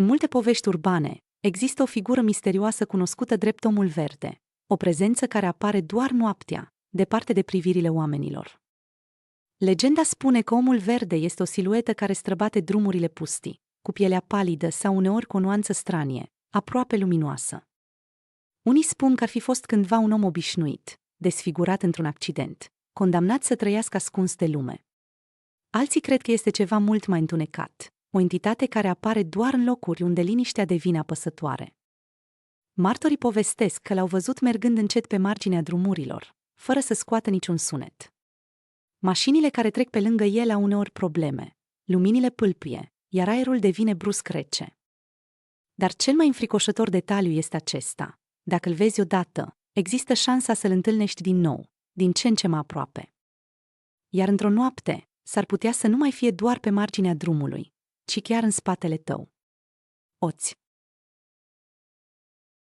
În multe povești urbane, există o figură misterioasă cunoscută drept omul verde, o prezență care apare doar noaptea, departe de privirile oamenilor. Legenda spune că omul verde este o siluetă care străbate drumurile pustii, cu pielea palidă sau uneori cu o nuanță stranie, aproape luminoasă. Unii spun că ar fi fost cândva un om obișnuit, desfigurat într-un accident, condamnat să trăiască ascuns de lume. Alții cred că este ceva mult mai întunecat, o entitate care apare doar în locuri unde liniștea devine apăsătoare. Martorii povestesc că l-au văzut mergând încet pe marginea drumurilor, fără să scoată niciun sunet. Mașinile care trec pe lângă el au uneori probleme, luminile pâlpâie, iar aerul devine brusc rece. Dar cel mai înfricoșător detaliu este acesta: dacă îl vezi odată, există șansa să-l întâlnești din nou, din ce în ce mai aproape. Iar într-o noapte, s-ar putea să nu mai fie doar pe marginea drumului, ci chiar în spatele tău. Oți.